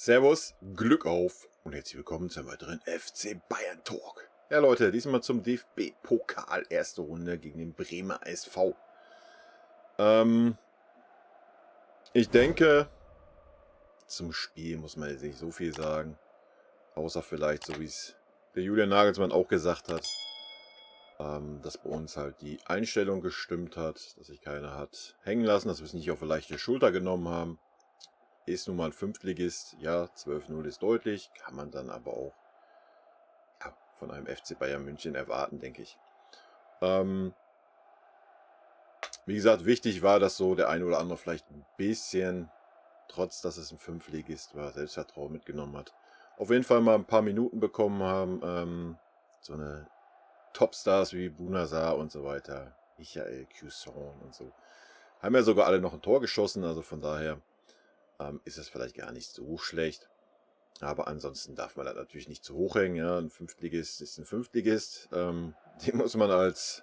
Servus, Glück auf und herzlich willkommen zu einem weiteren FC Bayern Talk. Ja Leute, diesmal zum DFB-Pokal, erste Runde gegen den Bremer SV. Ich denke, zum Spiel muss man jetzt nicht so viel sagen, außer vielleicht, so wie es der Julian Nagelsmann auch gesagt hat, dass bei uns halt die Einstellung gestimmt hat, dass sich keiner hat hängen lassen, dass wir es nicht auf eine leichte Schulter genommen haben. Ist nun mal ein Fünftligist, ja, 12-0 ist deutlich, kann man dann aber auch von einem FC Bayern München erwarten, denke ich. Wie gesagt, wichtig war, dass so der eine oder andere vielleicht ein bisschen, trotz dass es ein Fünftligist war, Selbstvertrauen mitgenommen hat. Auf jeden Fall mal ein paar Minuten bekommen haben. So eine Topstars wie Bunazar und so weiter, Michael Cusson und so. Haben ja sogar alle noch ein Tor geschossen, also von daher ist es vielleicht gar nicht so schlecht. Aber ansonsten darf man das natürlich nicht zu hoch hängen. Ja, ein Fünftligist ist ein Fünftligist. Den muss man als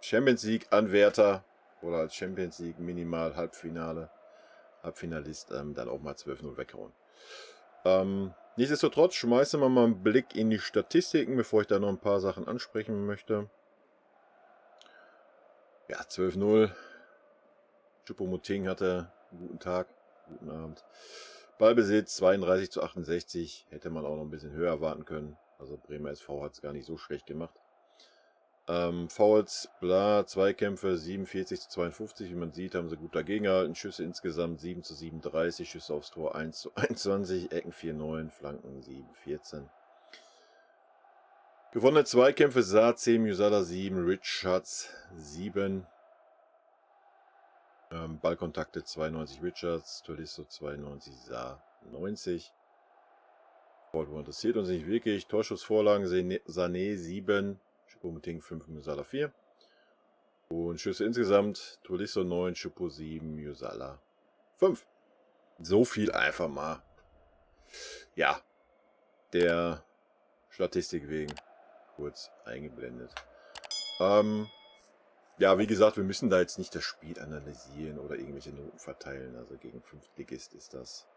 Champions League-Anwärter oder als Champions League Minimal Halbfinalist dann auch mal 12-0 weghauen. Nichtsdestotrotz schmeißen wir mal einen Blick in die Statistiken, bevor ich da noch ein paar Sachen ansprechen möchte. Ja, 12-0. Choupo-Moting hatte einen guten Tag, guten Abend. Ballbesitz 32:68. Hätte man auch noch ein bisschen höher erwarten können. Also Bremer SV hat es gar nicht so schlecht gemacht. Fouls, bla, Zweikämpfe 47:52. Wie man sieht, haben sie gut dagegen gehalten. Schüsse insgesamt 7:37. Schüsse aufs Tor 1:21. Ecken 4:9. Flanken 7:14. Gewonnene Zweikämpfe Saar 10, Musala 7, Richards 7. Ballkontakte 92 Richards, Tolisso 92, Saar 90. Sportwohl interessiert uns nicht wirklich. Torschussvorlagen Sané 7, Choupo-Moting 5, Musala 4. Und Schüsse insgesamt Tolisso 9, Choupo 7, Musala 5. So viel einfach mal. Ja, der Statistik wegen kurz eingeblendet. Ja, wie gesagt, wir müssen da jetzt nicht das Spiel analysieren oder irgendwelche Noten verteilen. Also gegen Fünftligist ist das,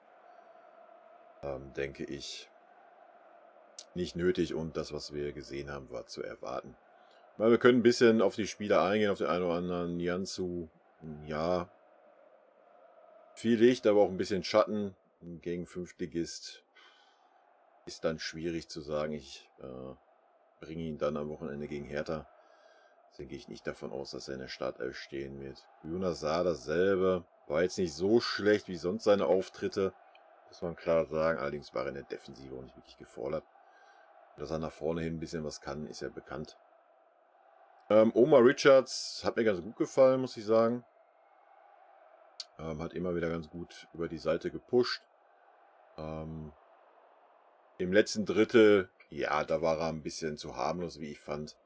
denke ich, nicht nötig und das, was wir gesehen haben, war zu erwarten. Weil wir können ein bisschen auf die Spieler eingehen, auf den einen oder anderen. Nianzou, ja, viel Licht, aber auch ein bisschen Schatten gegen Fünftligist. Ist dann schwierig zu sagen. Ich bringe ihn dann am Wochenende gegen Hertha. Deswegen gehe ich nicht davon aus, dass er in der Startelf stehen wird. Jonas Saar dasselbe. War jetzt nicht so schlecht wie sonst seine Auftritte. Muss man klar sagen. Allerdings war er in der Defensive auch nicht wirklich gefordert. Dass er nach vorne hin ein bisschen was kann, ist ja bekannt. Omar Richards hat mir ganz gut gefallen, muss ich sagen. Hat immer wieder ganz gut über die Seite gepusht. Im letzten Drittel, ja, da war er ein bisschen zu harmlos, wie ich fand.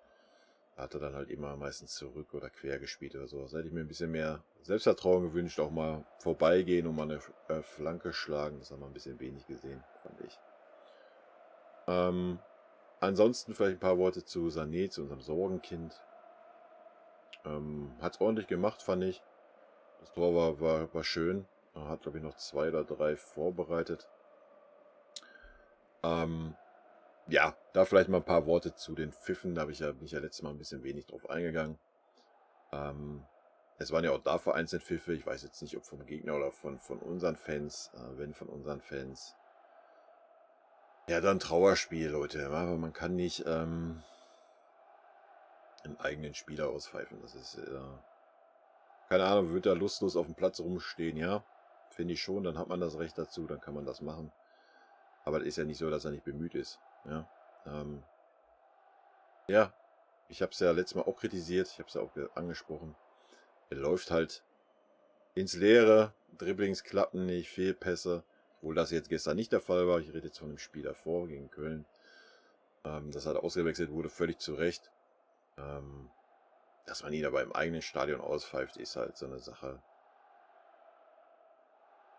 Da hat er dann halt immer meistens zurück oder quer gespielt oder so. Da hätte ich mir ein bisschen mehr Selbstvertrauen gewünscht, auch mal vorbeigehen und mal eine Flanke schlagen. Das haben wir ein bisschen wenig gesehen, fand ich. Ansonsten vielleicht ein paar Worte zu Sané, zu unserem Sorgenkind. Hat es ordentlich gemacht, fand ich. Das Tor war schön. Er hat, glaube ich, noch 2 oder 3 vorbereitet. Ja, da vielleicht mal ein paar Worte zu den Pfiffen. Da bin ich ja letztes Mal ein bisschen wenig drauf eingegangen. Es waren ja auch da vereinzelt Pfiffe. Ich weiß jetzt nicht, ob vom Gegner oder von unseren Fans. Wenn von unseren Fans. Ja, dann Trauerspiel, Leute. Aber man kann nicht einen eigenen Spieler auspfeifen. Das ist, keine Ahnung, wird da lustlos auf dem Platz rumstehen, ja. Finde ich schon, dann hat man das Recht dazu, dann kann man das machen. Aber es ist ja nicht so, dass er nicht bemüht ist. Ja, ja, ich habe es ja letztes Mal auch kritisiert, ich habe es ja auch angesprochen. Er läuft halt ins Leere, Dribblings klappen nicht, Fehlpässe. Obwohl das jetzt gestern nicht der Fall war. Ich rede jetzt von dem Spiel davor gegen Köln. Dass er ausgewechselt wurde, völlig zu Recht. Dass man ihn aber im eigenen Stadion auspfeift, ist halt so eine Sache.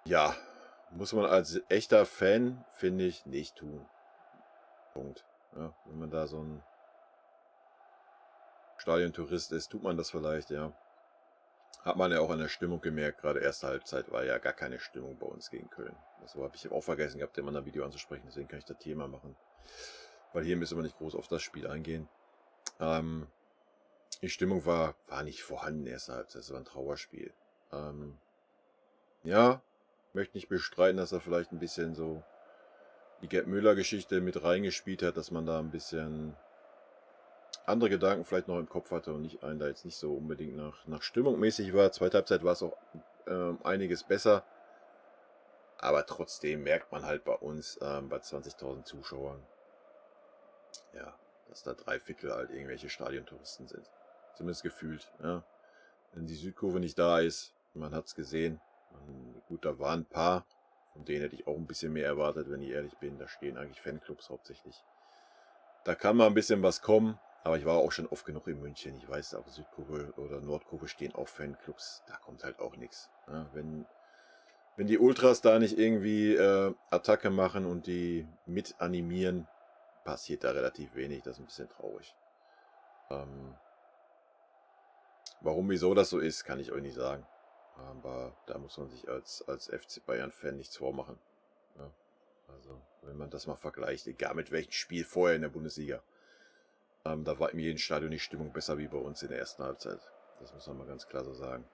Ja, muss man als echter Fan, finde ich, nicht tun. Punkt. Ja, wenn man da so ein Stadiontourist ist, tut man das vielleicht, ja. Hat man ja auch an der Stimmung gemerkt, gerade erste Halbzeit war ja gar keine Stimmung bei uns gegen Köln. Das habe ich auch vergessen gehabt, in meinem Video anzusprechen, deswegen kann ich das Thema machen. Weil hier müssen wir nicht groß auf das Spiel eingehen. Die Stimmung war nicht vorhanden erste Halbzeit, es war ein Trauerspiel. Ja, möchte nicht bestreiten, dass er vielleicht ein bisschen so die Gerd Müller-Geschichte mit reingespielt hat, dass man da ein bisschen andere Gedanken vielleicht noch im Kopf hatte und nicht einen da jetzt nicht so unbedingt nach Stimmung mäßig war. Zweite Halbzeit war es auch einiges besser. Aber trotzdem merkt man halt bei uns, bei 20.000 Zuschauern, ja, dass da 3/4 halt irgendwelche Stadiontouristen sind. Zumindest gefühlt, ja. Wenn die Südkurve nicht da ist, man hat es gesehen. Gut, da waren ein paar, von denen hätte ich auch ein bisschen mehr erwartet, wenn ich ehrlich bin. Da stehen eigentlich Fanclubs hauptsächlich. Da kann mal ein bisschen was kommen, aber ich war auch schon oft genug in München. Ich weiß, auch Südkurve oder Nordkurve stehen auch Fanclubs. Da kommt halt auch nichts. Ja, wenn die Ultras da nicht irgendwie Attacke machen und die mit animieren, passiert da relativ wenig. Das ist ein bisschen traurig. Warum, wieso das so ist, kann ich euch nicht sagen. Aber da muss man sich als FC Bayern-Fan nichts vormachen. Ja, also, wenn man das mal vergleicht, egal mit welchem Spiel vorher in der Bundesliga, da war in jedem Stadion die Stimmung besser wie bei uns in der ersten Halbzeit. Das muss man mal ganz klar so sagen.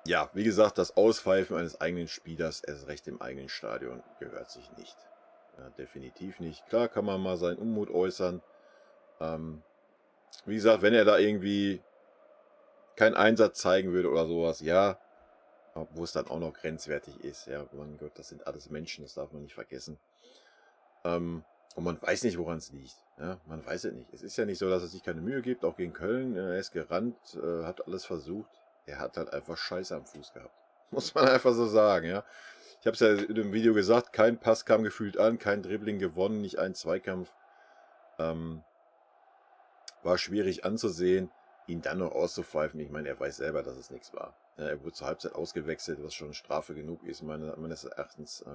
Ja, wie gesagt, das Auspfeifen eines eigenen Spielers, erst recht im eigenen Stadion, gehört sich nicht. Ja, definitiv nicht. Klar kann man mal seinen Unmut äußern. Wie gesagt, wenn er da irgendwie keinen Einsatz zeigen würde oder sowas, ja, wo es dann auch noch grenzwertig ist. Ja, mein Gott, das sind alles Menschen, das darf man nicht vergessen. Und man weiß nicht, woran es liegt. Ja, man weiß es nicht. Es ist ja nicht so, dass es sich keine Mühe gibt, auch gegen Köln. Er ist gerannt, hat alles versucht. Er hat halt einfach Scheiße am Fuß gehabt. Muss man einfach so sagen, ja. Ich habe es ja in dem Video gesagt, kein Pass kam gefühlt an, kein Dribbling gewonnen, nicht ein Zweikampf. War schwierig anzusehen, ihn dann noch auszupfeifen. Ich meine, er weiß selber, dass es nichts war. Ja, er wurde zur Halbzeit ausgewechselt, was schon Strafe genug ist, meines Erachtens.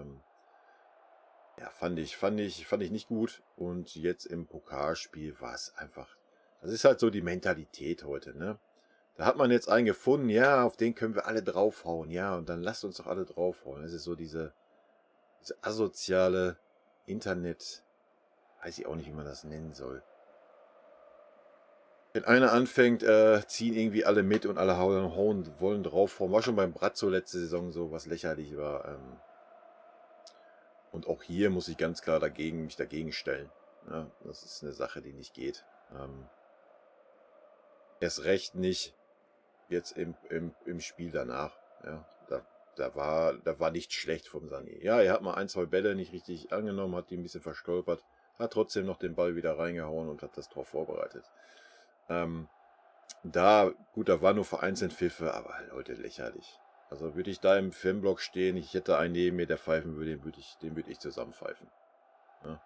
Ja, fand ich nicht gut. Und jetzt im Pokalspiel war es einfach. Das ist halt so die Mentalität heute, ne? Da hat man jetzt einen gefunden, ja, auf den können wir alle draufhauen, ja, und dann lasst uns doch alle draufhauen. Das ist so diese asoziale Internet, weiß ich auch nicht, wie man das nennen soll. Wenn einer anfängt, ziehen irgendwie alle mit und alle wollen draufhauen. War schon beim Brazzo letzte Saison so, was lächerlich war. Und auch hier muss ich ganz klar mich dagegen stellen. Ja, das ist eine Sache, die nicht geht. Erst recht nicht jetzt im Spiel danach. Ja, da war nichts schlecht vom Sané. Ja, er hat mal ein, zwei Bälle nicht richtig angenommen, hat die ein bisschen verstolpert, hat trotzdem noch den Ball wieder reingehauen und hat das Tor vorbereitet. Gut, da war nur vereinzelt Pfiffe, aber Leute, lächerlich. Also würde ich da im Fanblock stehen, ich hätte einen neben mir, der pfeifen würde, den würde ich zusammenpfeifen. Ja.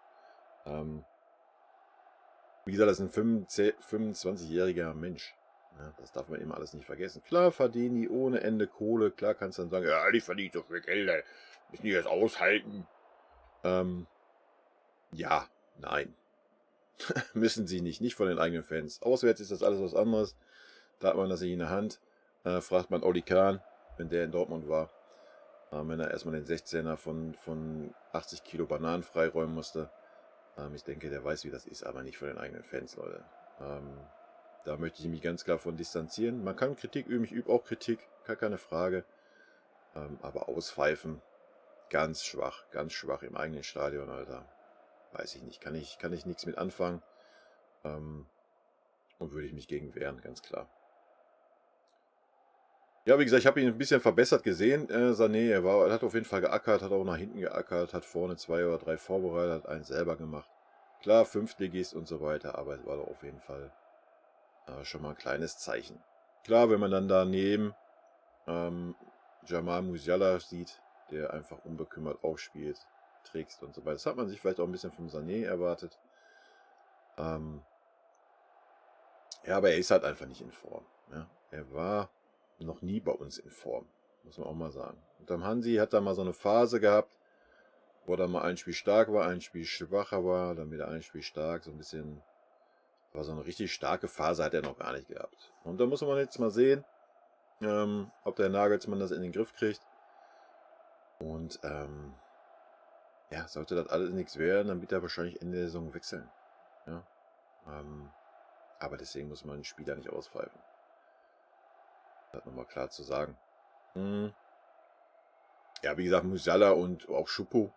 Wie gesagt, das ist ein 25-jähriger Mensch. Ja, das darf man immer alles nicht vergessen. Klar verdienen die ohne Ende Kohle. Klar kannst du dann sagen, ja, die verdienen so viel Geld, müssen die das aushalten. Ja, nein. Müssen sie nicht. Nicht von den eigenen Fans. Auswärts ist das alles was anderes. Da hat man das nicht in der Hand. Fragt man Oli Kahn, wenn der in Dortmund war. Wenn er erstmal den 16er von 80 Kilo Bananen freiräumen musste. Ich denke, der weiß, wie das ist, aber nicht von den eigenen Fans, Leute. Da möchte ich mich ganz klar von distanzieren. Man kann Kritik üben, ich übe auch Kritik, gar keine Frage. Aber auspfeifen, ganz schwach im eigenen Stadion, Alter. Weiß ich nicht, kann ich nichts mit anfangen. Und würde ich mich gegen wehren, ganz klar. Ja, wie gesagt, ich habe ihn ein bisschen verbessert gesehen, Sané. Er hat auf jeden Fall geackert, hat auch nach hinten geackert, hat vorne 2 oder 3 vorbereitet, hat einen selber gemacht. Klar, Fünftligist und so weiter, aber es war doch auf jeden Fall schon mal ein kleines Zeichen. Klar, wenn man dann daneben Jamal Musiala sieht, der einfach unbekümmert aufspielt, trägst und so weiter. Das hat man sich vielleicht auch ein bisschen vom Sané erwartet. Ja, aber er ist halt einfach nicht in Form. Ja. Er war noch nie bei uns in Form, muss man auch mal sagen. Und am Hansi hat da mal so eine Phase gehabt, wo er mal ein Spiel stark war, ein Spiel schwacher war, dann wieder ein Spiel stark, so ein bisschen Aber so eine richtig starke Phase hat er noch gar nicht gehabt. Und da muss man jetzt mal sehen, ob der Nagelsmann das in den Griff kriegt. Und ja, sollte das alles nichts werden, dann wird er wahrscheinlich Ende der Saison wechseln. Ja? Aber deswegen muss man den Spieler nicht auspfeifen. Das nochmal klar zu sagen. Ja, wie gesagt, Musiala und auch Choupo,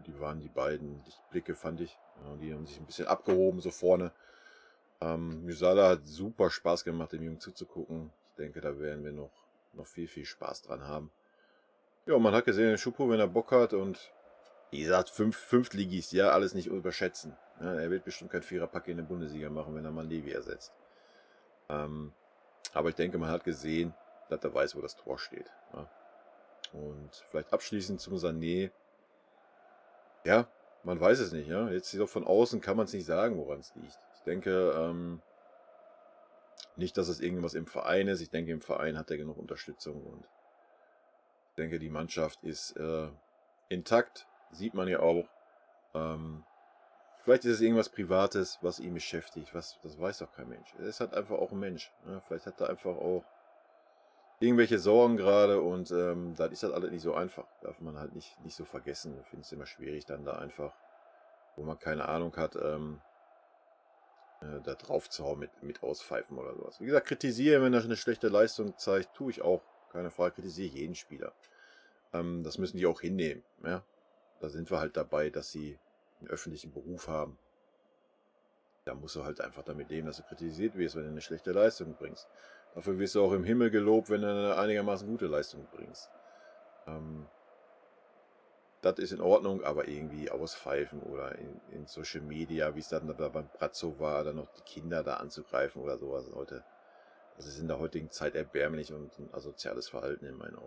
die waren die beiden Lichtblicke, fand ich. Ja, die haben sich ein bisschen abgehoben so vorne. Musiala hat super Spaß gemacht, dem Jungen zuzugucken. Ich denke, da werden wir noch viel, viel Spaß dran haben. Ja, man hat gesehen, Choupo, wenn er Bock hat und wie gesagt, Fünftligist, ja, alles nicht überschätzen. Ja, er wird bestimmt kein Viererpack in der Bundesliga machen, wenn er mal Levi ersetzt. Aber ich denke, man hat gesehen, dass er weiß, wo das Tor steht. Ja. Und vielleicht abschließend zum Sané. Ja, man weiß es nicht. Ja. Jetzt so von außen kann man es nicht sagen, woran es liegt. Ich denke nicht, dass es irgendwas im Verein ist. Ich denke, im Verein hat er genug Unterstützung. Und ich denke, die Mannschaft ist intakt. Sieht man ja auch. Vielleicht ist es irgendwas Privates, was ihn beschäftigt. Das weiß doch kein Mensch. Er ist halt einfach auch ein Mensch. Ja. Vielleicht hat er einfach auch irgendwelche Sorgen gerade und dann ist das alles nicht so einfach. Darf man halt nicht so vergessen. Ich finde es immer schwierig, dann da einfach, wo man keine Ahnung hat, da drauf zu hauen mit Auspfeifen oder sowas. Wie gesagt, kritisiere, wenn er eine schlechte Leistung zeigt, tue ich auch. Keine Frage, kritisiere jeden Spieler. Das müssen die auch hinnehmen. Ja? Da sind wir halt dabei, dass sie einen öffentlichen Beruf haben. Da musst du halt einfach damit leben, dass du kritisiert wirst, wenn du eine schlechte Leistung bringst. Dafür wirst du auch im Himmel gelobt, wenn du eine einigermaßen gute Leistung bringst. Das ist in Ordnung, aber irgendwie auspfeifen oder in Social Media, wie es dann da beim Brazzo war, dann noch die Kinder da anzugreifen oder sowas. Leute, das ist in der heutigen Zeit erbärmlich und ein asoziales Verhalten in meinen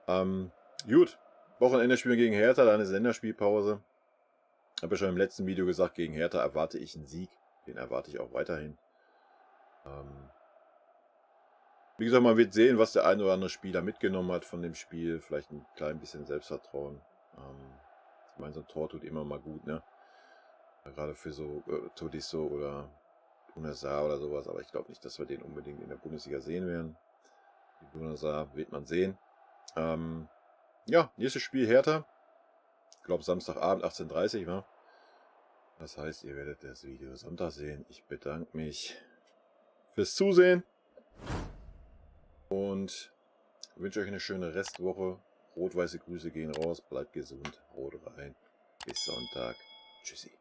Augen. Gut, Wochenende spielen wir gegen Hertha, dann ist Länderspielpause. Habe ja schon im letzten Video gesagt, gegen Hertha erwarte ich einen Sieg. Den erwarte ich auch weiterhin. Wie gesagt, man wird sehen, was der ein oder andere Spieler mitgenommen hat von dem Spiel. Vielleicht ein klein bisschen Selbstvertrauen. Ich meine, so ein Tor tut immer mal gut, ne? Gerade für so Todisso oder Bunazar oder sowas. Aber ich glaube nicht, dass wir den unbedingt in der Bundesliga sehen werden. Die Bunazar wird man sehen. Ja, nächstes Spiel Hertha. Ich glaube Samstagabend 18:30 Uhr, wa? Das heißt, ihr werdet das Video Sonntag sehen. Ich bedanke mich fürs Zusehen und wünsche euch eine schöne Restwoche. Rot-weiße Grüße gehen raus, bleibt gesund, rot rein. Bis Sonntag. Tschüssi.